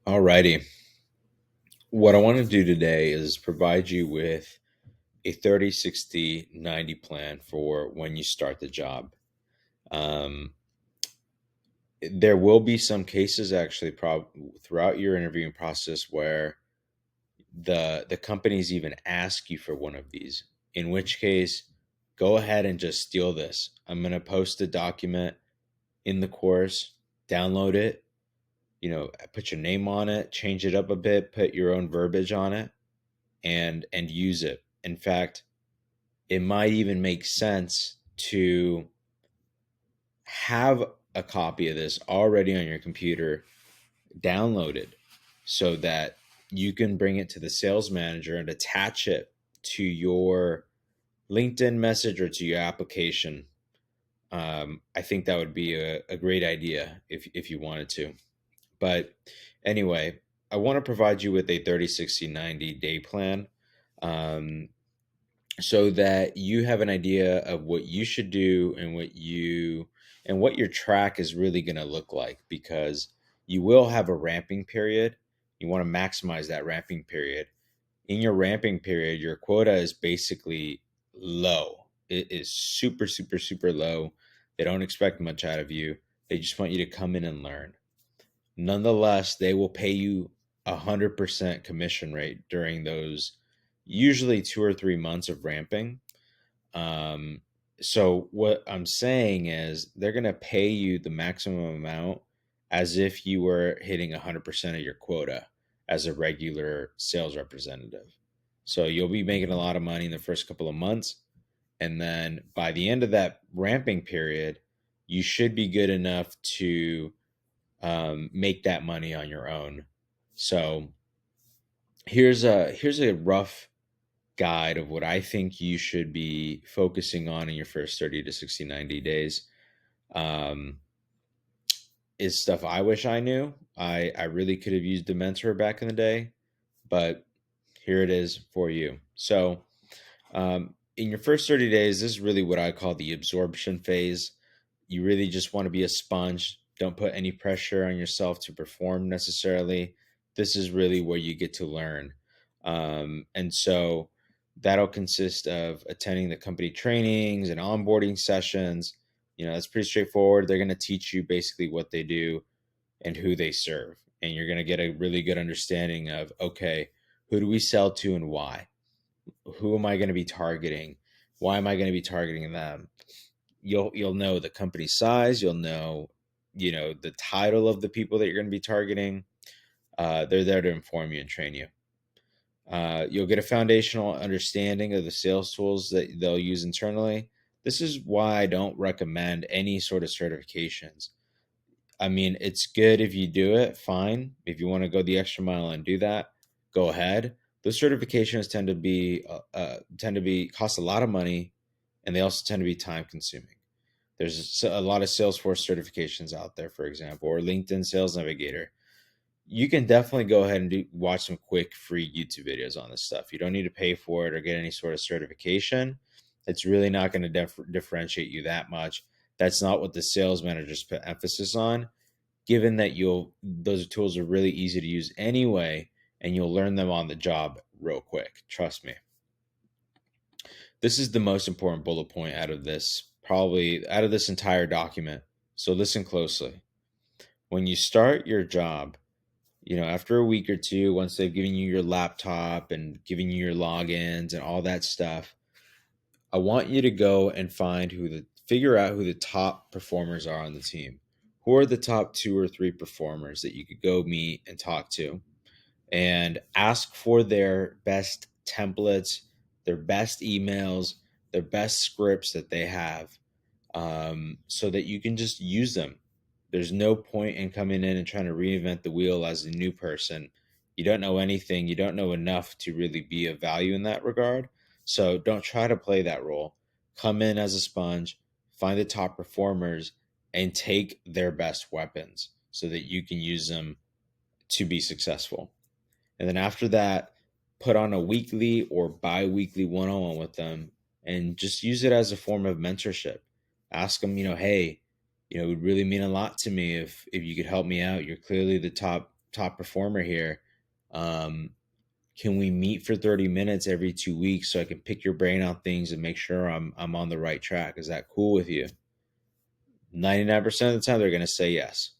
Alrighty. What I want to do today is provide you with a 30, 60, 90 plan for when you start the job. Um, there will be some cases actually throughout your interviewing process where the companies even ask you for one of these, in which case go ahead and just steal this. I'm going to post a document in the course, download it, put your name on it, change it up a bit, put your own verbiage on it and use it. In fact, it might even make sense to have a copy of this already on your computer downloaded so that you can bring it to the sales manager and attach it to your LinkedIn message or to your application. I think that would be a great idea if you wanted to. But anyway, I want to provide you with a 30, 60, 90 day plan. Um, so that you have an idea of what you should do and what your track is really going to look like, because you will have a ramping period. You want to maximize that ramping period. In your ramping period, your quota is basically low. It is super, super, super low. They don't expect much out of you. They just want you to come in and learn. Nonetheless, they will pay you 100% commission rate during those usually 2 or 3 months of ramping. Um, so what I'm saying is they're going to pay you the maximum amount as if you were hitting 100% of your quota as a regular sales representative. So you'll be making a lot of money in the first couple of months. And then by the end of that ramping period, you should be good enough to make that money on your own. So here's a rough guide of what I think you should be focusing on in your first 30 to 60, 90 days. Um, is stuff I wish I knew. I really could have used a mentor back in the day, but here it is for you. So in your first 30 days, this is really what I call the absorption phase. You really just want to be a sponge. Don't put any pressure on yourself to perform necessarily. This is really where you get to learn. And so that'll consist of attending the company trainings and onboarding sessions. That's pretty straightforward. They're going to teach you basically what they do and who they serve. And you're going to get a really good understanding of, okay, who do we sell to and why? Who am I going to be targeting? Why am I going to be targeting them? You'll know the company size. You'll know, the title of the people that you're going to be targeting. They're there to inform you and train you. You'll get a foundational understanding of the sales tools that they'll use internally. This is why I don't recommend any sort of certifications. I mean, it's good if you do it, fine. If you want to go the extra mile and do that, go ahead. Those certifications tend to be cost a lot of money, and they also tend to be time consuming. There's a lot of Salesforce certifications out there, for example, or LinkedIn Sales Navigator. You can definitely go ahead and watch some quick free YouTube videos on this stuff. You don't need to pay for it or get any sort of certification. It's really not going to differentiate you that much. That's not what the sales managers put emphasis on, given that those tools are really easy to use anyway, and you'll learn them on the job real quick. Trust me. This is the most important bullet point probably out of this entire document. So listen closely. When you start your job, after a week or two, once they've given you your laptop and given you your logins and all that stuff, I want you to go and figure out who the top performers are on the team. Who are the top 2 or 3 performers that you could go meet and talk to, and ask for their best templates, their best emails, their best scripts that they have, so that you can just use them. There's no point in coming in and trying to reinvent the wheel as a new person. You don't know anything. You don't know enough to really be of value in that regard. So don't try to play that role. Come in as a sponge, find the top performers, and take their best weapons so that you can use them to be successful. And then after that, put on a weekly or bi-weekly one-on-one with them and just use it as a form of mentorship. Ask them, hey, it would really mean a lot to me if you could help me out. You're clearly the top top performer here. Can we meet for 30 minutes every 2 weeks so I can pick your brain on things and make sure I'm on the right track? Is that cool with you? 99% of the time, they're going to say yes.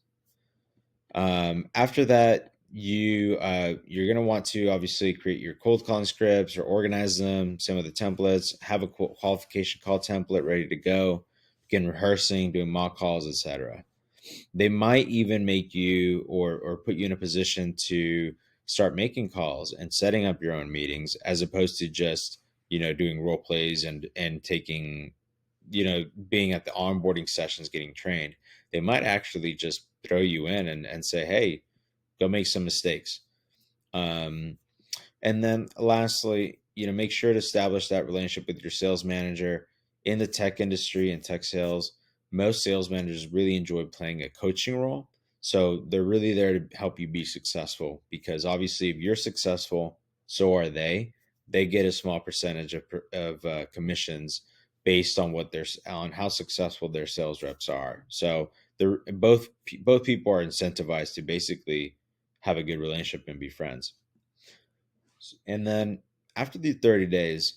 After that, you're going to want to obviously create your cold calling scripts or organize them, some of the templates, have a qualification call template ready to go, begin rehearsing, doing mock calls, etc. They might even make you or put you in a position to start making calls and setting up your own meetings, as opposed to just doing role plays and taking being at the onboarding sessions getting trained. They might actually just throw you in and say, hey, go make some mistakes. And then lastly, make sure to establish that relationship with your sales manager. In the tech industry and tech sales, most sales managers really enjoy playing a coaching role. So they're really there to help you be successful, because obviously if you're successful, so are they. They get a small percentage of commissions based on on how successful their sales reps are. So they're both people are incentivized to basically have a good relationship and be friends. And then after the 30 days,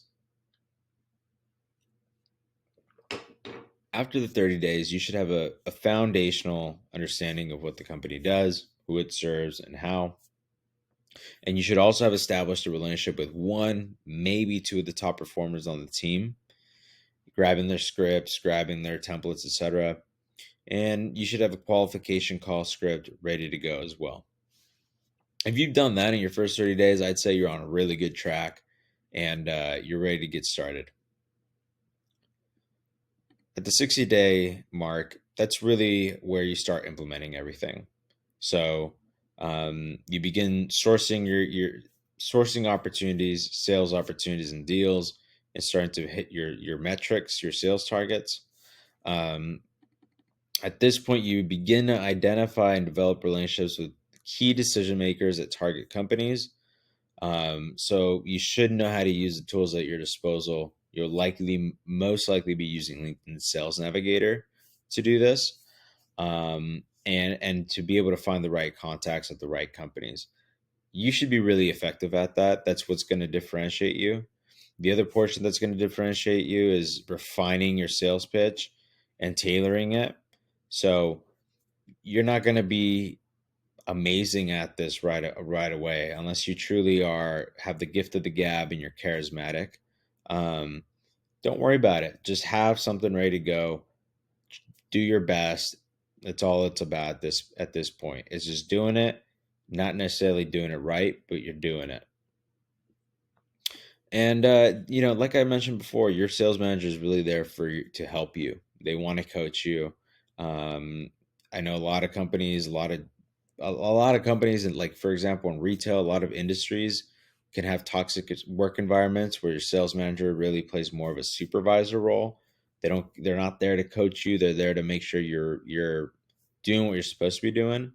you should have a foundational understanding of what the company does, who it serves, and how. And you should also have established a relationship with one, maybe two of the top performers on the team, grabbing their scripts, grabbing their templates, etc. And you should have a qualification call script ready to go as well. If you've done that in your first 30 days, I'd say you're on a really good track, and you're ready to get started. At the 60-day mark, that's really where you start implementing everything. So you begin sourcing your sourcing opportunities, sales opportunities, and deals, and starting to hit your metrics, your sales targets. At this point, you begin to identify and develop relationships with key decision makers at target companies. So you should know how to use the tools at your disposal. You'll most likely be using LinkedIn Sales Navigator to do this, and to be able to find the right contacts at the right companies. You should be really effective at that. That's what's going to differentiate you. The other portion that's going to differentiate you is refining your sales pitch and tailoring it. So you're not going to be amazing at this right away unless you truly have the gift of the gab and you're charismatic. Don't worry about it. Just have something ready to go. Do your best. That's all it's about at this point. It's just doing it, not necessarily doing it right, but you're doing it. And like I mentioned before, your sales manager is really there to help you. They want to coach you. I know a lot of companies, a lot of companies, and like for example in retail, a lot of industries can have toxic work environments where your sales manager really plays more of a supervisor role. They're not there to coach you. They're there to make sure you're doing what you're supposed to be doing.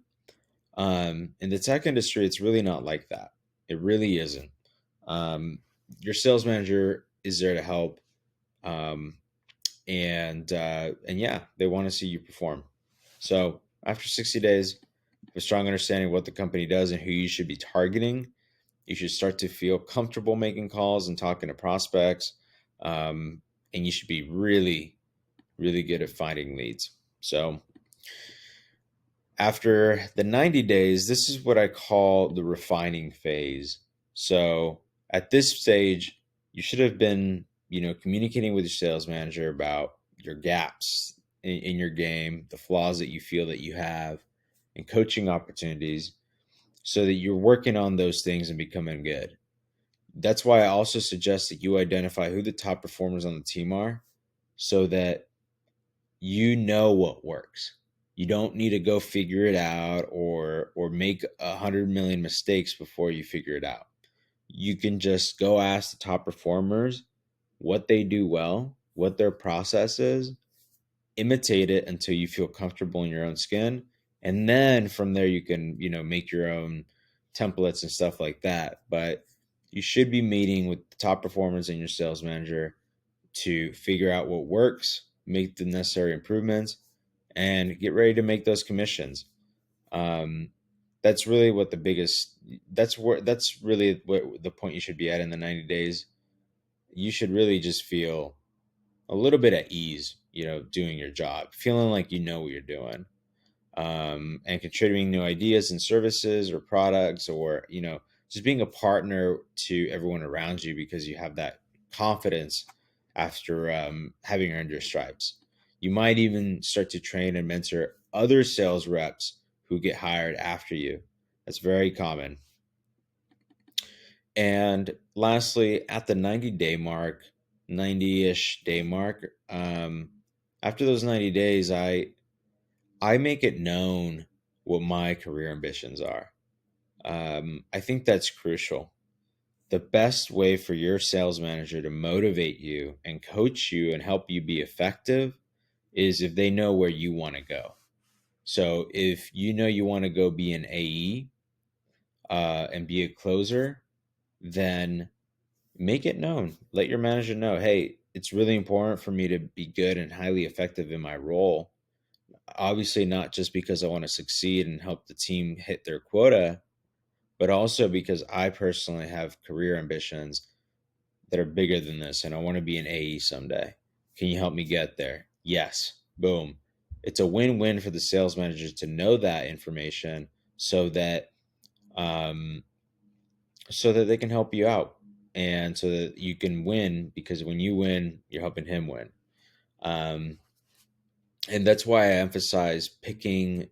In the tech industry, it's really not like that. It really isn't. Your sales manager is there to help, um, and yeah, they want to see you perform. So after 60 days, have a strong understanding of what the company does and who you should be targeting. You should start to feel comfortable making calls and talking to prospects, and you should be really, really good at finding leads. So after the 90 days, this is what I call the refining phase. So at this stage, you should have been, communicating with your sales manager about your gaps in your game, the flaws that you feel that you have, and coaching opportunities, so that you're working on those things and becoming good. That's why I also suggest that you identify who the top performers on the team are, so that you know what works. You don't need to go figure it out or make 100 million mistakes before you figure it out. You can just go ask the top performers what they do well, what their process is, imitate it until you feel comfortable in your own skin, and then from there you can make your own templates and stuff like that. But you should be meeting with the top performers and your sales manager to figure out what works, make the necessary improvements, and get ready to make those commissions. Um, That's really what the biggest, that's really what the point you should be at in the 90 days. You should really just feel a little bit at ease, doing your job, feeling like you know what you're doing, and contributing new ideas and services or products, or just being a partner to everyone around you because you have that confidence after having earned your stripes. You might even start to train and mentor other sales reps who get hired after you. That's very common. And lastly, at the 90-day mark, 90-ish day mark, after those 90 days, I make it known what my career ambitions are. I think that's crucial. The best way for your sales manager to motivate you and coach you and help you be effective is if they know where you want to go. So if you know you want to go be an AE, and be a closer, then make it known. Let your manager know, hey, it's really important for me to be good and highly effective in my role. Obviously, not just because I want to succeed and help the team hit their quota, but also because I personally have career ambitions that are bigger than this, and I want to be an AE someday. Can you help me get there? Yes. Boom. It's a win-win for the sales managers to know that information, so that um, they can help you out, and so that you can win, because when you win, you're helping him win. Um, and that's why I emphasize picking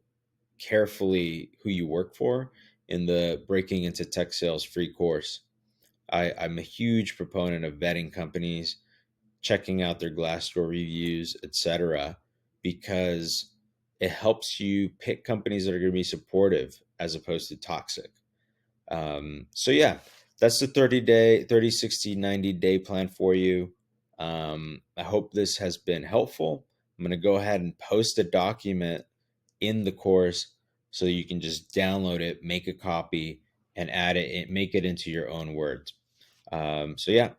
carefully who you work for in the Breaking into Tech Sales free course. I'm a huge proponent of vetting companies, checking out their Glassdoor reviews, etc., because it helps you pick companies that are going to be supportive as opposed to toxic. So yeah, that's the 30, 60, 90-day plan for you. I hope this has been helpful. I'm going to go ahead and post a document in the course so you can just download it, make a copy, and add it, make it into your own words. So yeah,